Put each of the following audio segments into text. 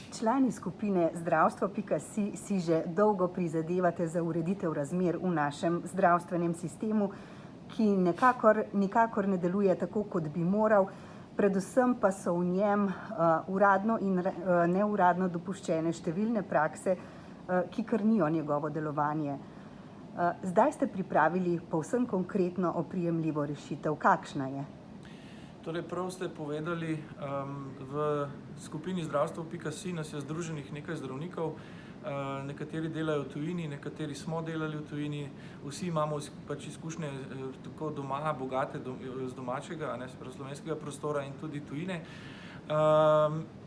Člani skupine zdravstvo.si si že dolgo prizadevate za ureditev razmer v našem zdravstvenem sistemu, ki nikakor ne deluje tako, kot bi moral, predvsem pa so v njem uradno in neuradno dopuščene številne prakse, ki krnijo njegovo delovanje. Zdaj ste pripravili povsem konkretno oprijemljivo rešitev. Kakšna je? Torej, prav ste povedali, v skupini zdravstvo.si nas je združenih nekaj zdravnikov, nekateri delajo v tujini, nekateri smo delali v tujini, vsi imamo pač izkušnje tako doma, bogate z domačega, slovenskega prostora in tudi tujine.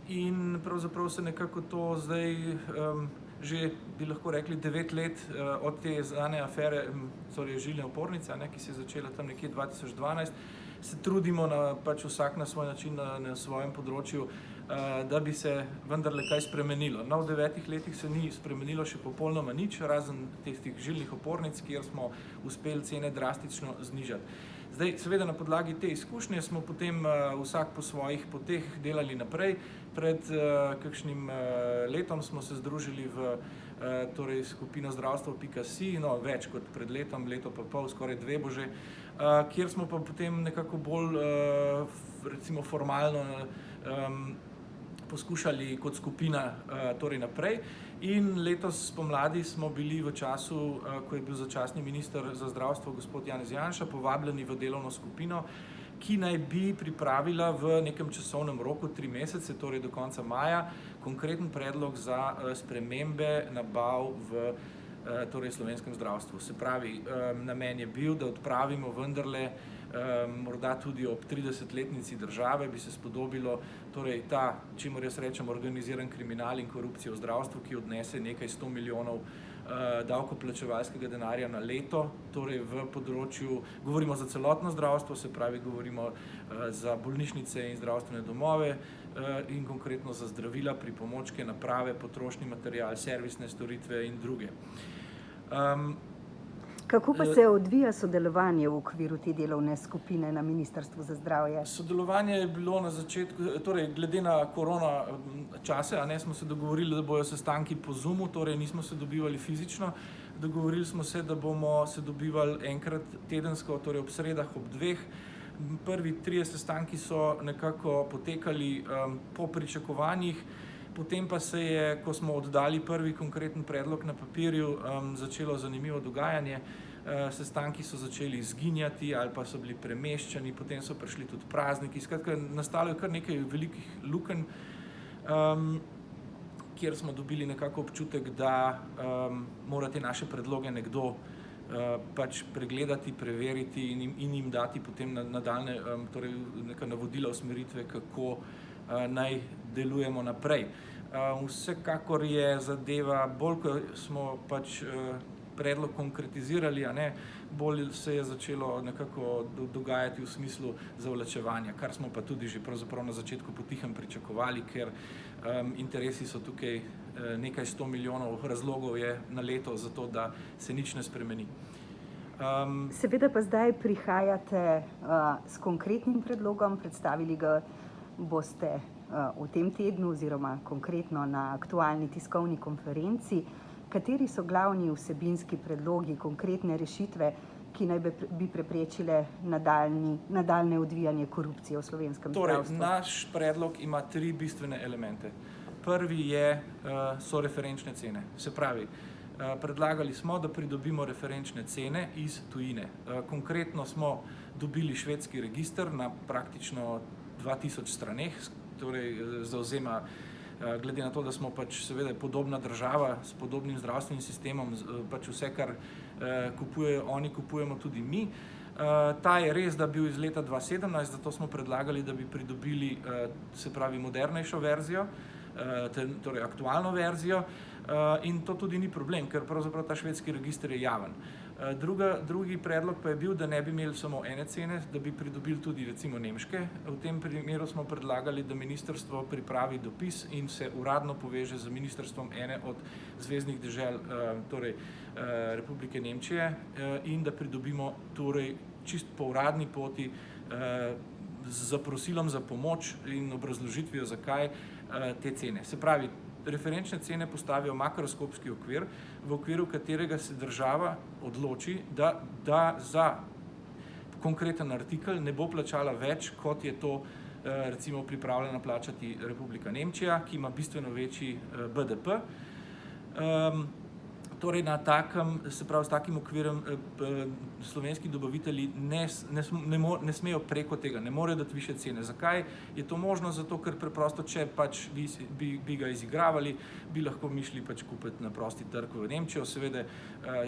In pravzaprav se nekako to zdaj že, bi lahko rekli, 9 let od te znane afere, torej žilne opornice, ki se je začela tam nekje 2012, se trudimo pač vsak na svoj način, na svojem področju, da bi se vendarle kaj spremenilo. No, v 9 letih se ni spremenilo še popolnoma nič, razen teh žilnih opornic, kjer smo uspeli cene drastično znižati. Zdaj, seveda na podlagi te izkušnje smo potem vsak po svojih poteh delali naprej. Pred kakšnim letom smo se združili v skupino zdravstvo.si, no več kot pred letom, leto pa pol, skoraj 2 bo že, kjer smo pa potem nekako bolj recimo formalno poskušali kot skupina torej naprej. In letos spomladi smo bili v času, ko je bil začasni minister za zdravstvo gospod Janez Janša, povabljeni v delovno skupino, ki naj bi pripravila v nekem časovnem roku 3 mesece, torej do konca maja, konkreten predlog za spremembe nabav v slovenskem zdravstvu. Se pravi, namen je bil, da odpravimo vendarle, morda tudi ob 30-letnici države bi se spodobilo torej ta, čemur jaz rečem, organiziran kriminal in korupcijo v zdravstvu, ki odnese nekaj 100 milijonov davkoplačevalskega denarja na leto, torej v področju, govorimo za celotno zdravstvo, se pravi, govorimo za bolnišnice in zdravstvene domove in konkretno za zdravila, pripomočke, naprave, potrošni material, servisne storitve in druge. Kako pa se odvija sodelovanje v okviru te delovne skupine na Ministrstvu za zdravje? Sodelovanje je bilo na začetku, torej glede na korona čase, smo se dogovorili, da bojo sestanki po Zoomu, torej nismo se dobivali fizično. Dogovorili smo se, da bomo se dobivali enkrat tedensko, torej ob sredah ob 2. Prvi 3 sestanki so nekako potekali po pričakovanjih. Potem pa se je, ko smo oddali prvi konkreten predlog na papirju, začelo zanimivo dogajanje. Sestanki so začeli izginjati ali pa so bili premeščani, potem so prišli tudi prazniki. Skratka, nastalo je kar nekaj velikih lukenj, kjer smo dobili nekako občutek, da mora te naše predloge nekdo pač pregledati, preveriti in jim dati potem nadaljnje torej neka navodila, usmeritve, kako naj delujemo naprej. Vsekakor je zadeva, bolj ko smo pač predlog konkretizirali, bolj se je začelo nekako dogajati v smislu zavlačevanja, kar smo pa tudi že pravzaprav na začetku potihem pričakovali, ker interesi so tukaj nekaj 100 milijonov, razlogov je na leto za to, da se nič ne spremeni. Seveda pa zdaj prihajate s konkretnim predlogom, predstavili ga boste v tem tednu oziroma konkretno na aktualni tiskovni konferenci. Kateri so glavni vsebinski predlogi, konkretne rešitve, ki naj bi preprečile nadaljnje odvijanje korupcije v slovenskem zdravstvu? Torej, naš predlog ima 3 bistvene elemente. Prvi so referenčne cene. Se pravi, predlagali smo, da pridobimo referenčne cene iz tujine. Konkretno smo dobili švedski register na praktično 2000 straneh, torej zavzema, glede na to, da smo pač seveda podobna država s podobnim zdravstvenim sistemom, pač vse, kar kupujejo oni, kupujemo tudi mi. Ta je res, da bil iz leta 2017, zato smo predlagali, da bi pridobili, se pravi, modernejšo verzijo, torej aktualno verzijo, in to tudi ni problem, ker pravzaprav ta švedski register je javen. Drugi predlog pa je bil, da ne bi imeli samo ene cene, da bi pridobili tudi recimo nemške. V tem primeru smo predlagali, da ministrstvo pripravi dopis in se uradno poveže z ministrstvom ene od zveznih dežel, torej Republike Nemčije, in da pridobimo torej čist po uradni poti z zaprosilom za pomoč in obrazložitvijo, zakaj te cene. Se pravi, referenčne cene postavijo makroskopski okvir, v okviru katerega se država odloči, da za konkreten artikel ne bo plačala več, kot je to recimo pripravljena plačati Republika Nemčija, ki ima bistveno večji BDP. Torej na takem, se pravi s takim okvirom slovenski dobavitelji ne smejo preko tega, ne morejo dati više cene. Zakaj je to možno? Zato, ker preprosto, če pač bi ga izigravali, bi lahko mi šli pač kupiti na prosti trg v Nemčijo. Seveda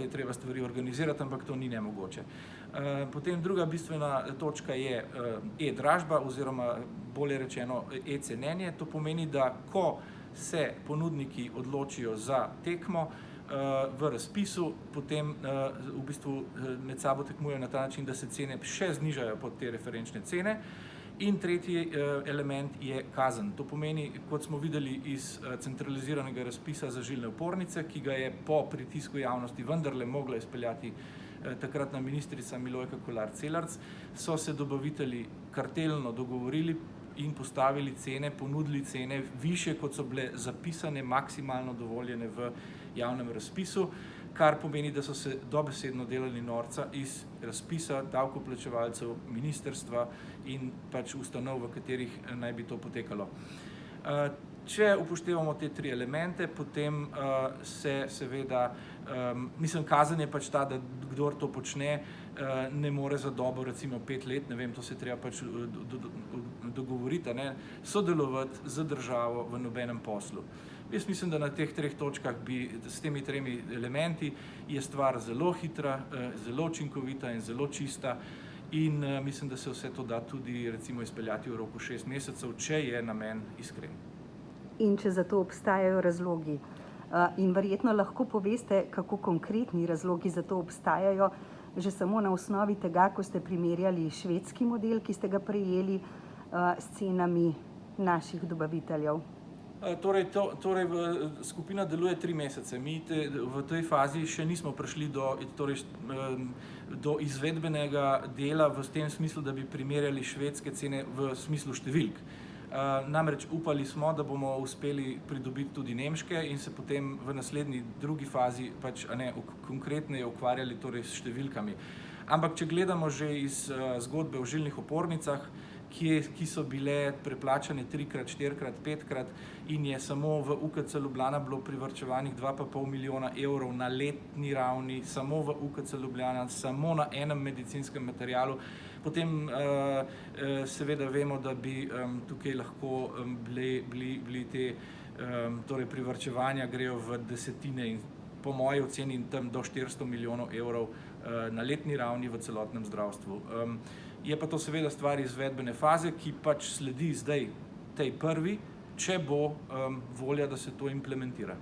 je treba stvari organizirati, ampak to ni nemogoče. Potem druga bistvena točka je e-dražba oziroma bolje rečeno e-cenenje. To pomeni, da ko se ponudniki odločijo za tekmo v razpisu, potem v bistvu med sabo tekmujejo na ta način, da se cene še znižajo pod te referenčne cene. In tretji element je kazen. To pomeni, kot smo videli iz centraliziranega razpisa za žilne opornice, ki ga je po pritisku javnosti vendarle mogla izpeljati takratna ministrica Milojka Kolar Celarc, so se dobavitelji kartelno dogovorili in postavili cene, ponudili cene višje, kot so bile zapisane, maksimalno dovoljene v javnem razpisu, kar pomeni, da so se dobesedno delali norca iz razpisa davkoplačevalcev, ministrstva in pač ustanov, v katerih naj bi to potekalo. Če upoštevamo te tri elemente, potem se seveda, kazen je pač ta, da kdor to počne, ne more za dobo recimo 5 let, ne vem, to se treba pač dogovoriti, sodelovati z državo v nobenem poslu. Jaz mislim, da na teh treh točkah s temi tremi elementi je stvar zelo hitra, zelo učinkovita in zelo čista in mislim, da se vse to da tudi recimo izpeljati v roku 6 mesecev, če je namen iskren. In če za to obstajajo razlogi. In verjetno lahko poveste, kako konkretni razlogi za to obstajajo, že samo na osnovi tega, ko ste primerjali švedski model, ki ste ga prejeli, s cenami naših dobaviteljev. Torej, skupina deluje 3 mesece. Mi v tej fazi še nismo prišli do izvedbenega dela v tem smislu, da bi primerjali švedske cene v smislu številk. Namreč upali smo, da bomo uspeli pridobiti tudi nemške in se potem v naslednji drugi fazi pač konkretneje ukvarjali torej s številkami. Ampak če gledamo že iz zgodbe o žilnih opornicah, ki so bile preplačane 3-krat, 4-krat, 5-krat in je samo v UKC Ljubljana bilo privarčevanih 2,5 milijona evrov na letni ravni, samo v UKC Ljubljana, samo na enem medicinskem materialu, potem seveda vemo, da bi tukaj lahko bili te privarčevanja grejo v desetine in po moji oceni tam do 400 milijonov evrov na letni ravni v celotnem zdravstvu. Je pa to seveda stvar izvedbene faze, ki pač sledi zdaj tej prvi, če bo volja, da se to implementira.